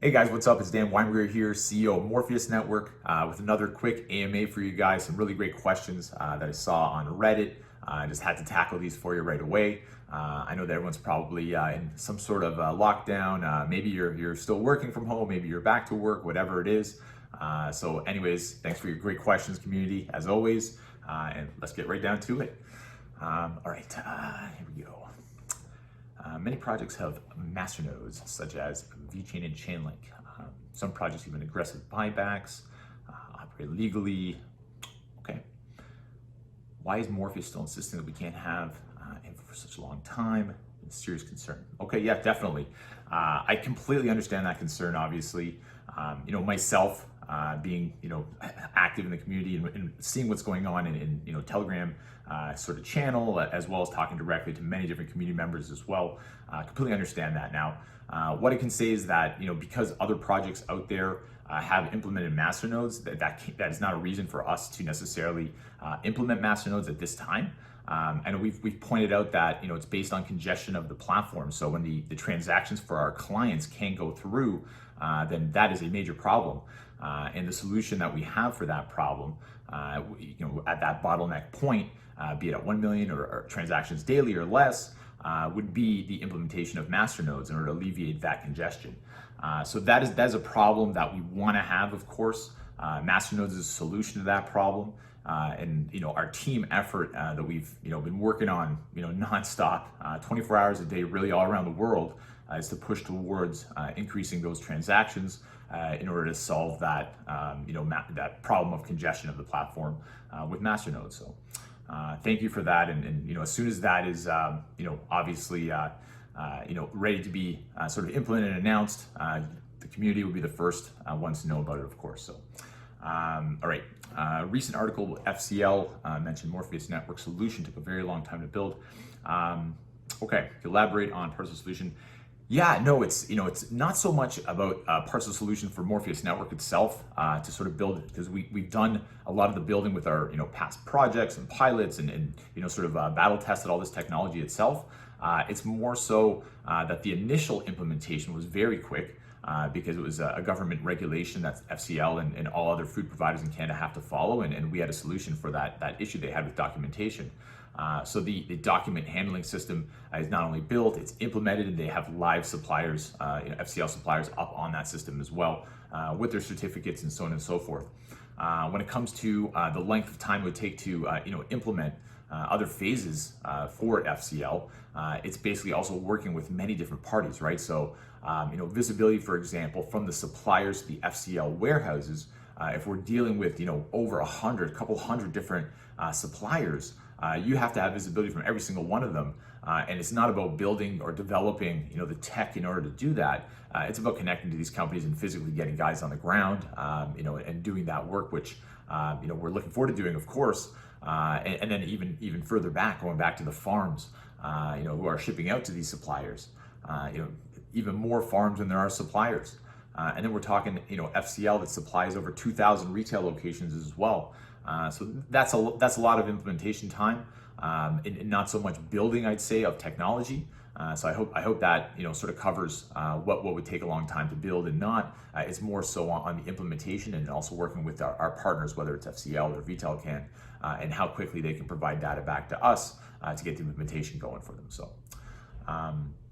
Hey guys, what's up? It's Dan Weinberger here, CEO of Morpheus.Network, with another quick AMA for you guys. Some really great questions that I saw on Reddit. I just had to tackle these for you right away. I know that everyone's probably in some sort of lockdown. Maybe you're still working from home, maybe you're back to work, whatever it is. So anyways, thanks for your great questions, community, as always. And let's get right down to it. All right, here we go. Many projects have masternodes, such as VChain and Chainlink. Some projects even aggressive buybacks, operate legally. Okay. Why is Morpheus still insisting that we can't have info for such a long time? It's a serious concern. Okay, yeah, definitely. I completely understand that concern, obviously. Myself, being active in the community and seeing what's going on in Telegram sort of channel, as well as talking directly to many different community members as well. Completely understand that. Now, what I can say is that because other projects out there have implemented masternodes, that is not a reason for us to necessarily implement masternodes at this time. And we've pointed out that it's based on congestion of the platform. So when the transactions for our clients can't go through, then that is a major problem. And the solution that we have for that problem, at that bottleneck point, be it at 1 million or transactions daily or less, would be the implementation of masternodes in order to alleviate that congestion. So that is a problem that we want to have, of course. Masternodes is a solution to that problem. And our team effort that we've been working on nonstop, 24 hours a day, really all around the world, is to push towards increasing those transactions in order to solve that that problem of congestion of the platform with masternodes. So thank you for that. And as soon as that is obviously ready to be sort of implemented and announced, the community will be the first ones to know about it, of course. So all right. Recent article, FCL mentioned Morpheus.Network solution took a very long time to build. Okay, elaborate on parts of the solution. Yeah, no, it's not so much about parts of the solution for Morpheus.Network itself to sort of build it, because we've done a lot of the building with our past projects and pilots and sort of battle tested all this technology itself. It's more so that the initial implementation was very quick. Because it was a government regulation that FCL and all other food providers in Canada have to follow, and we had a solution for that issue they had with documentation. So the document handling system is not only built, it's implemented, and they have live suppliers, FCL suppliers up on that system as well, with their certificates and so on and so forth. When it comes to the length of time it would take to implement other phases for FCL, it's basically also working with many different parties, right? So, visibility, for example, from the suppliers to the FCL warehouses, if we're dealing with, over a couple hundred different suppliers, you have to have visibility from every single one of them. And it's not about building or developing, the tech in order to do that. It's about connecting to these companies and physically getting guys on the ground, and doing that work, which, we're looking forward to doing, of course. And then even further back, going back to the farms, who are shipping out to these suppliers, even more farms than there are suppliers. And then we're talking, FCL that supplies over 2,000 retail locations as well. So that's a lot of implementation time, and not so much building, I'd say, of technology. So I hope that sort of covers what would take a long time to build and not. It's more so on the implementation and also working with our partners, whether it's FCL or VTelCan, and how quickly they can provide data back to us to get the implementation going for them. So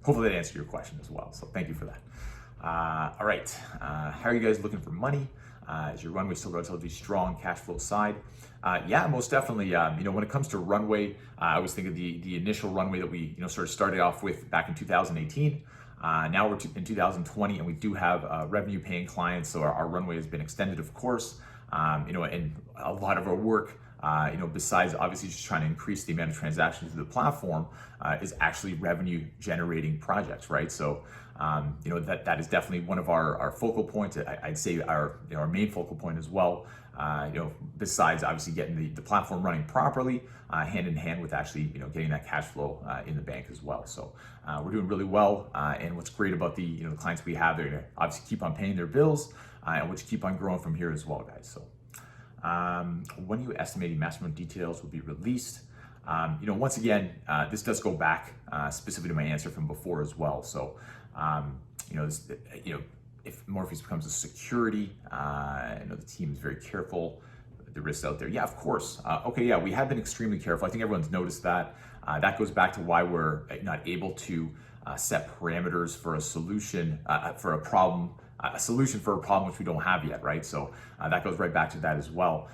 hopefully that answered your question as well. So thank you for that. All right, how are you guys looking for money? Is your runway still relatively strong cash flow side? Yeah, most definitely. When it comes to runway, I was thinking the initial runway that we sort of started off with back in 2018. Now we're in 2020, and we do have revenue paying clients, so our runway has been extended, of course. And a lot of our work, besides obviously just trying to increase the amount of transactions through the platform, is actually revenue generating projects, right? So, that is definitely one of our focal points. I'd say our main focal point as well. Besides obviously getting the platform running properly, hand in hand with actually getting that cash flow in the bank as well. So we're doing really well. And what's great about the clients we have, they're gonna obviously keep on paying their bills, and which keep on growing from here as well, guys. So when are you estimating mastermind details will be released? Once again, this does go back specifically to my answer from before as well. So, if Morpheus becomes a security, I know the team is very careful. The risks out there. Yeah, of course. Okay, yeah, we have been extremely careful. I think everyone's noticed that. That goes back to why we're not able to set parameters for a solution for a problem, a solution for a problem which we don't have yet, right? So that goes right back to that as well.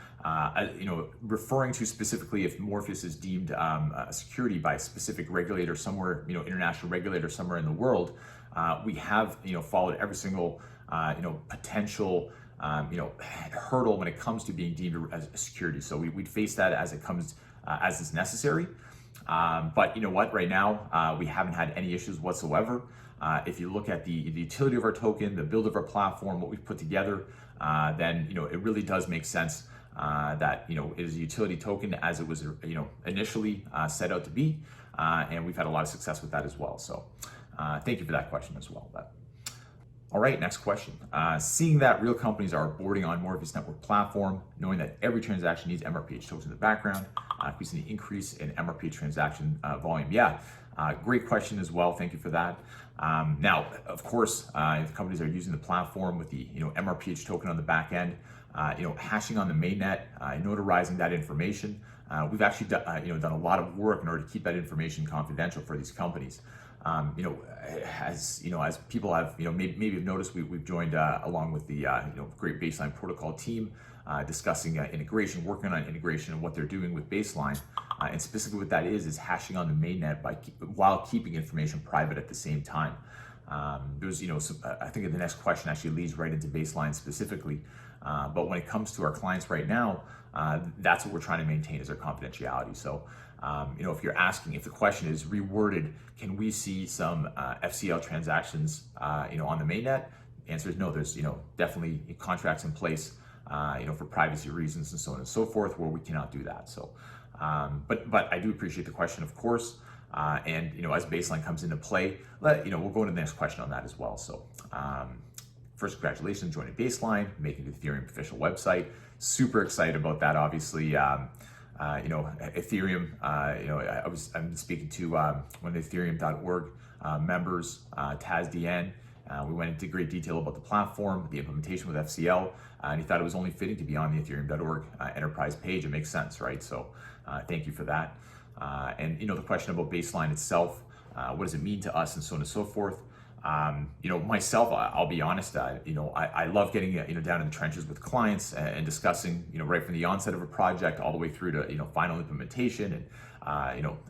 Referring to specifically if Morpheus is deemed a security by a specific regulator somewhere, international regulator somewhere in the world, we have followed every single potential hurdle when it comes to being deemed as a security. So we'd face that as it comes, as is necessary. But you know what, right now, we haven't had any issues whatsoever. If you look at the utility of our token, the build of our platform, what we've put together, then it really does make sense that it is a utility token as it was initially set out to be, and we've had a lot of success with that as well. So thank you for that question as well. All right, next question. Seeing that real companies are boarding on Morpheus.Network platform, knowing that every transaction needs MRPH tokens in the background, we see the increase in MRPH transaction volume. Yeah, great question as well. Thank you for that. Now, of course, if companies are using the platform with the MRPH token on the back end, hashing on the mainnet, notarizing that information, we've actually done a lot of work in order to keep that information confidential for these companies. As people have maybe have noticed, we've joined along with the great Baseline protocol team, discussing integration, working on integration and what they're doing with Baseline, and specifically what that is hashing on the mainnet while keeping information private at the same time. There's I think the next question actually leads right into Baseline specifically, but when it comes to our clients right now, that's what we're trying to maintain is our confidentiality. So if you're asking, if the question is reworded, can we see some FCL transactions on the mainnet? The answer is no. There's definitely contracts in place for privacy reasons and so on and so forth where we cannot do that. So but I do appreciate the question, of course, and as Baseline comes into play, we'll go into the next question on that as well. So first, congratulations joining Baseline, making the Ethereum official website. Super excited about that, obviously. Ethereum, I'm speaking to one of the Ethereum.org members, Taz Dien. We went into great detail about the platform, the implementation with FCL, and he thought it was only fitting to be on the Ethereum.org enterprise page. It makes sense, right? So thank you for that. And the question about Baseline itself, what does it mean to us and so on and so forth. Myself, I'll be honest, I love getting down in the trenches with clients and discussing, right from the onset of a project all the way through to, final implementation and,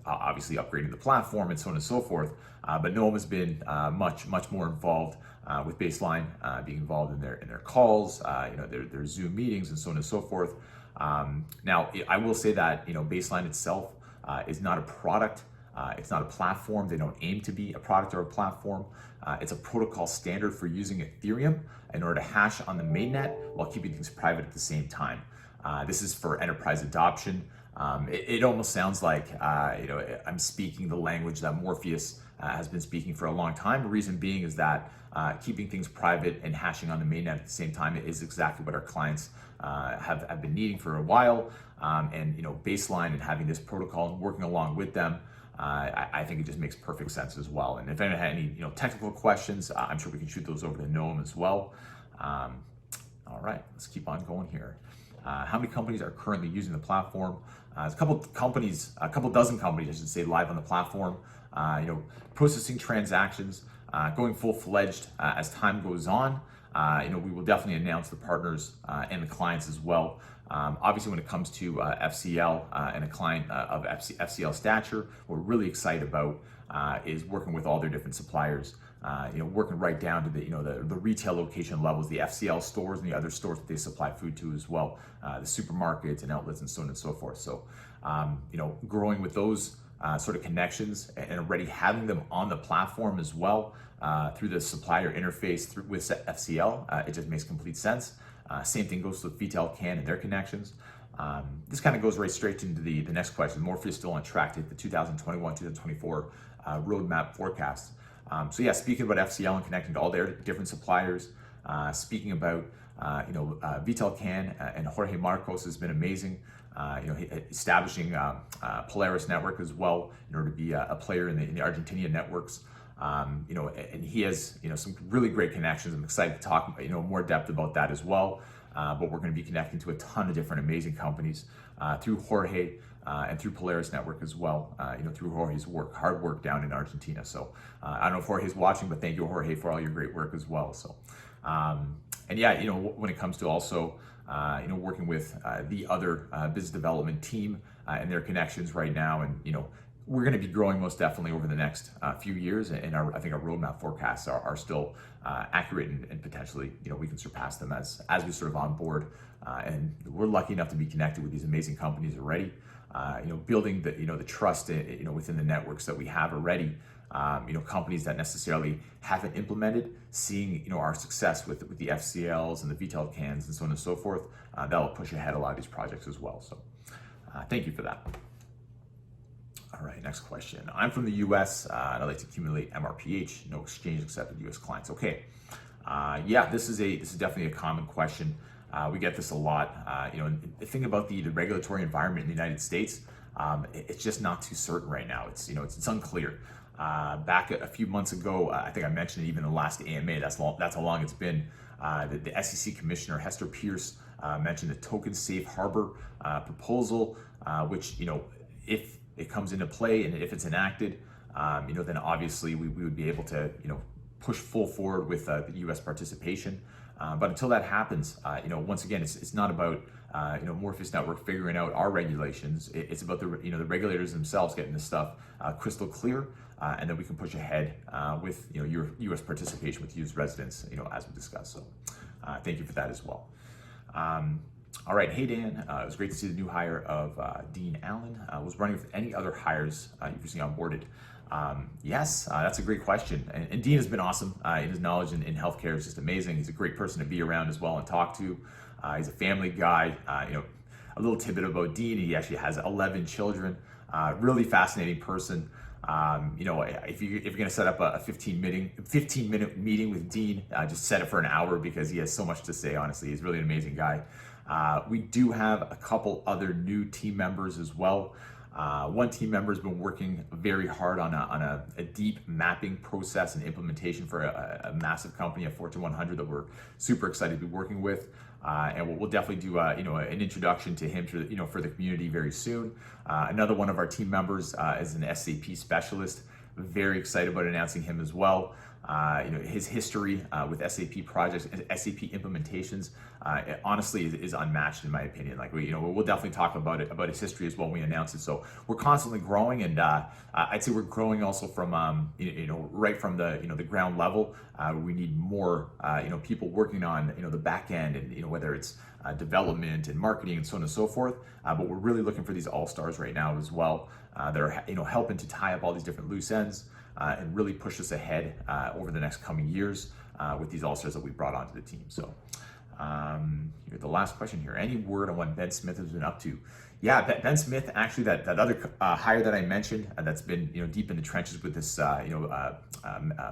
obviously upgrading the platform and so on and so forth. But no one has been much more involved with Baseline, being involved in their calls, their Zoom meetings and so on and so forth. Now, I will say that, Baseline itself is not a product. It's not a platform. They don't aim to be a product or a platform. It's a protocol standard for using Ethereum in order to hash on the mainnet while keeping things private at the same time. This is for enterprise adoption. It almost sounds like I'm speaking the language that Morpheus has been speaking for a long time. The reason being is that keeping things private and hashing on the mainnet at the same time is exactly what our clients have been needing for a while. And Baseline and having this protocol and working along with them, I think it just makes perfect sense as well. And if anyone had any technical questions, I'm sure we can shoot those over to Noam as well. All right, let's keep on going here. How many companies are currently using the platform? There's a couple dozen companies, I should say, live on the platform. Processing transactions, going full-fledged as time goes on. We will definitely announce the partners and the clients as well. Obviously, when it comes to FCL and a client of FCL stature, what we're really excited about is working with all their different suppliers. Working right down to the retail location levels, the FCL stores and the other stores that they supply food to as well, the supermarkets and outlets and so on and so forth. So, growing with those sort of connections and already having them on the platform as well through the supplier interface with FCL, it just makes complete sense. Same thing goes with VTEL-CAN and their connections. This kind of goes right straight into the next question. Morpheus still on track to hit the 2021-2024 roadmap forecast. So yeah, speaking about FCL and connecting to all their different suppliers, speaking about VTEL-CAN and Jorge Marcos has been amazing. Establishing Polaris network as well in order to be a player in the Argentinian networks. And he has, some really great connections. I'm excited to talk, more depth about that as well. But we're going to be connecting to a ton of different amazing companies through Jorge and through Polaris.Network as well, through Jorge's hard work down in Argentina. So I don't know if Jorge's watching, but thank you, Jorge, for all your great work as well. So, when it comes to also, working with the other business development team and their connections right now, and, we're going to be growing most definitely over the next few years, and I think our roadmap forecasts are still accurate, and potentially, we can surpass them as we sort of onboard. And we're lucky enough to be connected with these amazing companies already. Building the trust, within the networks that we have already. Companies that necessarily haven't implemented, seeing our success with the FCLs and the VTEL cans and so on and so forth, that'll push ahead a lot of these projects as well. So, thank you for that. All right, next question. I'm from the US, and I like to accumulate MRPH, no exchange except with US clients. Okay, this is definitely a common question. We get this a lot. And the thing about the regulatory environment in the United States, it's just not too certain right now. It's unclear. Back a few months ago, I think I mentioned it even in the last AMA. That's how long it's been. The SEC Commissioner Hester Pierce mentioned the token safe harbor proposal, which if it comes into play and if it's enacted, then obviously we would be able to push full forward with the U.S. participation. But until that happens, once again, it's not about Morpheus.Network figuring out our regulations. It's about the regulators themselves getting this stuff crystal clear, and then we can push ahead with your U.S. participation with U.S. residents, as we discussed. So thank you for that as well. All right, hey Dan, it was great to see the new hire of Dean Allen. Was running with any other hires you've recently onboarded? Yes, that's a great question. And Dean has been awesome. His knowledge in healthcare is just amazing. He's a great person to be around as well and talk to. He's a family guy. A little tidbit about Dean: he actually has 11 children. Really fascinating person. If you're going to set up a 15-minute meeting with Dean, just set it for an hour because he has so much to say. Honestly, he's really an amazing guy. We do have a couple other new team members as well. One team member has been working very hard on a deep mapping process and implementation for a massive company, a Fortune 100 that we're super excited to be working with. And we'll definitely do an introduction to him for the community very soon. Another one of our team members is an SCP Specialist. Very excited about announcing him as well. His history with SAP projects and SAP implementations, honestly, is unmatched in my opinion. Like we'll definitely talk about his history as well when we announce it. So we're constantly growing, and I'd say we're growing also from right from the ground level. We need more people working on the back end, and whether it's development and marketing and so on and so forth. But we're really looking for these all-stars right now as well that are helping to tie up all these different loose ends. And really push us ahead over the next coming years with these all-stars that we brought onto the team. So the last question here: any word on what Ben Smith has been up to? Yeah, Ben Smith, actually, that other hire that I mentioned that's been deep in the trenches with this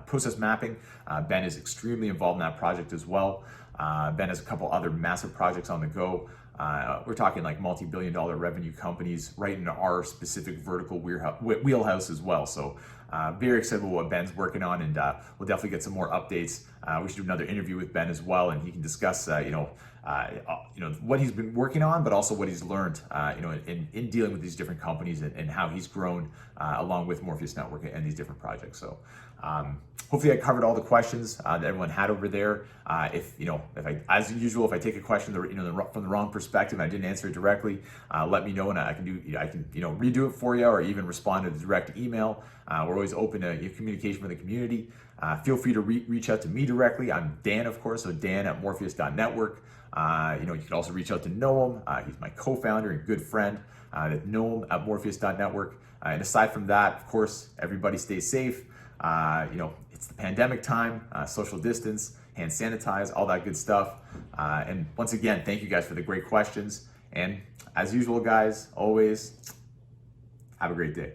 process mapping. Ben is extremely involved in that project as well. Ben has a couple other massive projects on the go. We're talking like multi-billion-dollar revenue companies right in our specific vertical wheelhouse as well. So very excited about what Ben's working on, and we'll definitely get some more updates. We should do another interview with Ben as well, and he can discuss what he's been working on, but also what he's learned in dealing with these different companies, and how he's grown along with Morpheus.Network and these different projects. So hopefully I covered all the questions that everyone had over there. If as usual, if I take a question from the wrong perspective and I didn't answer it directly, let me know, and I can redo it for you, or even respond to the direct email. We're always open to communication with the community. Feel free to reach out to me directly. I'm Dan, of course, so Dan at Morpheus.Network. You can also reach out to Noam. He's my co-founder and good friend. Noam at Morpheus.Network. And aside from that, of course, everybody stay safe. It's the pandemic time, social distance, hand sanitize, all that good stuff. And once again, thank you guys for the great questions. And as usual, guys, always have a great day.